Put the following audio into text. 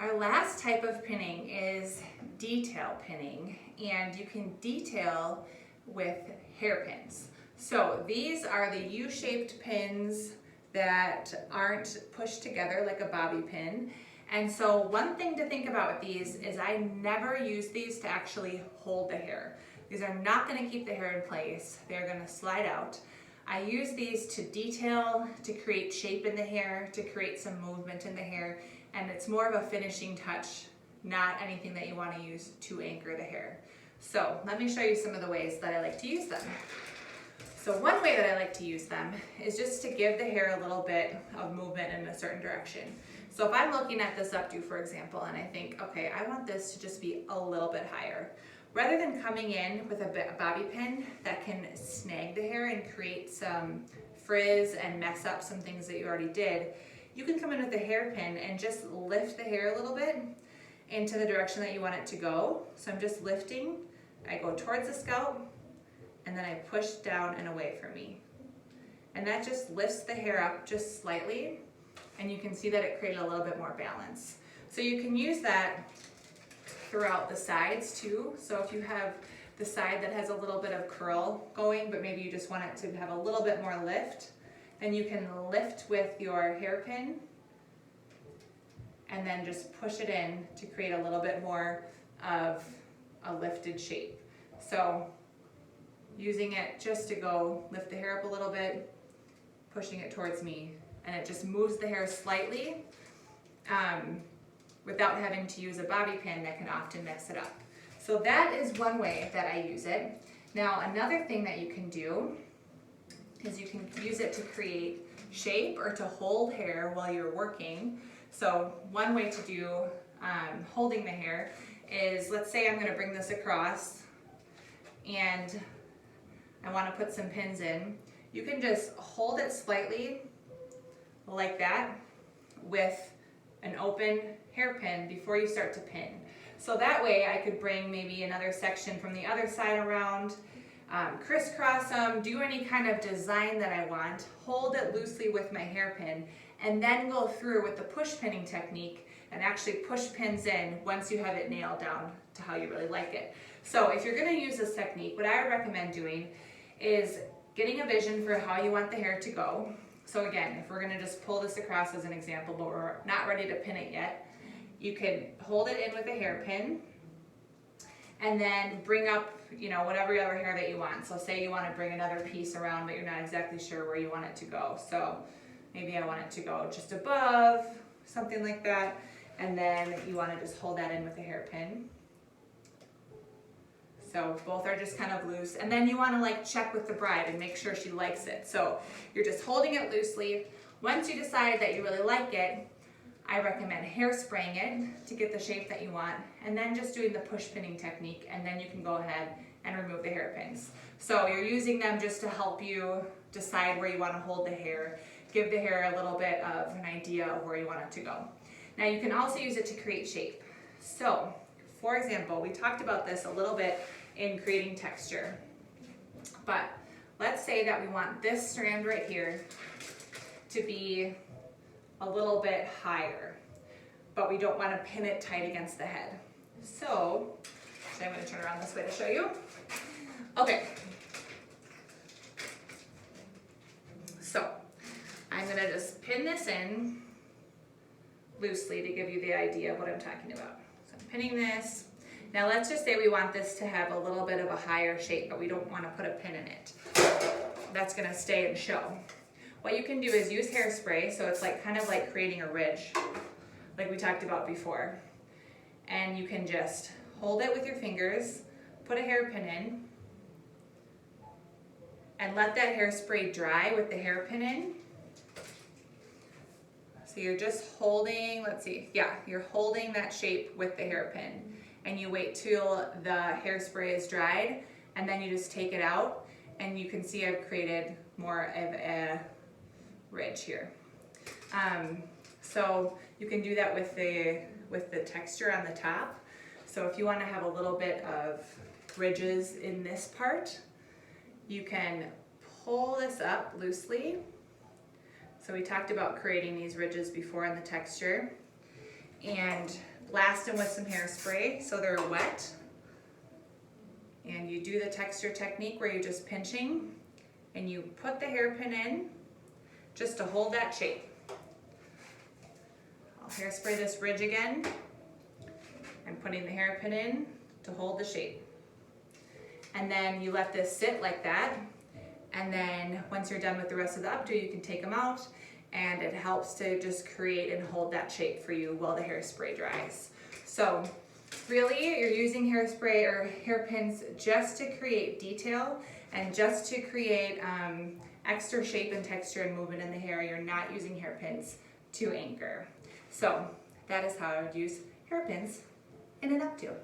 Our last type of pinning is detail pinning, and you can detail with hairpins. So these are the U-shaped pins that aren't pushed together like a bobby pin. And so one thing to think about with these is I never use these to actually hold the hair. These are not going to keep the hair in place. They're going to slide out. I use these to detail, to create shape in the hair, to create some movement in the hair, and it's more of a finishing touch, not anything that you want to use to anchor the hair. So let me show you some of the ways that I like to use them. So one way that I like to use them is just to give the hair a little bit of movement in a certain direction. So if I'm looking at this updo, for example, and I think, okay, I want this to just be a little bit higher. Rather than coming in with a bobby pin that can snag the hair and create some frizz and mess up some things that you already did, you can come in with a hairpin and just lift the hair a little bit into the direction that you want it to go. So I'm just lifting, I go towards the scalp, and then I push down and away from me. And that just lifts the hair up just slightly, and you can see that it created a little bit more balance. So you can use that throughout the sides too. So if you have the side that has a little bit of curl going, but maybe you just want it to have a little bit more lift, then you can lift with your hairpin and then just push it in to create a little bit more of a lifted shape. So using it just to go lift the hair up a little bit, pushing it towards me, and it just moves the hair slightly without having to use a bobby pin that can often mess it up. So that is one way that I use it. Now another thing that you can do is you can use it to create shape or to hold hair while you're working. So one way to do holding the hair is, let's say I'm going to bring this across and I want to put some pins in. You can just hold it slightly like that with an open hairpin before you start to pin. So that way I could bring maybe another section from the other side around, crisscross them, do any kind of design that I want, hold it loosely with my hairpin, and then go through with the push pinning technique and actually push pins in once you have it nailed down to how you really like it. So if you're going to use this technique, what I would recommend doing is getting a vision for how you want the hair to go. So again, if we're going to just pull this across as an example, but we're not ready to pin it yet, you can hold it in with a hairpin and then bring up, whatever other hair that you want. So say you want to bring another piece around, but you're not exactly sure where you want it to go. So maybe I want it to go just above, something like that. And then you want to just hold that in with a hairpin. So both are just kind of loose. And then you want to check with the bride and make sure she likes it. So you're just holding it loosely. Once you decide that you really like it, I recommend hairspraying it to get the shape that you want, and then just doing the push pinning technique, and then you can go ahead and remove the hairpins. So you're using them just to help you decide where you want to hold the hair, give the hair a little bit of an idea of where you want it to go. Now you can also use it to create shape. So for example, we talked about this a little bit in creating texture, but let's say that we want this strand right here to be a little bit higher, but we don't want to pin it tight against the head. So I'm going to turn around this way to show you. Okay. So I'm going to just pin this in loosely to give you the idea of what I'm talking about. So I'm pinning this. Now let's just say we want this to have a little bit of a higher shape, but we don't want to put a pin in it. That's going to stay and show. What you can do is use hairspray, so it's kind of like creating a ridge, like we talked about before. And you can just hold it with your fingers, put a hairpin in, and let that hairspray dry with the hairpin in. So you're just holding, you're holding that shape with the hairpin. And you wait till the hairspray is dried, and then you just take it out, and you can see I've created more of a ridge here. So you can do that with the texture on the top. So if you want to have a little bit of ridges in this part, you can pull this up loosely. So we talked about creating these ridges before in the texture. and blast them with some hairspray so they're wet. And you do the texture technique where you're just pinching and you put the hairpin in just to hold that shape. I'll hairspray this ridge again. I'm putting the hairpin in to hold the shape. And then you let this sit like that. And then once you're done with the rest of the updo, you can take them out, and it helps to just create and hold that shape for you while the hairspray dries. So really, you're using hairspray or hairpins just to create detail and just to create extra shape and texture and movement in the hair. You're not using hairpins to anchor. So that is how I would use hairpins in an updo.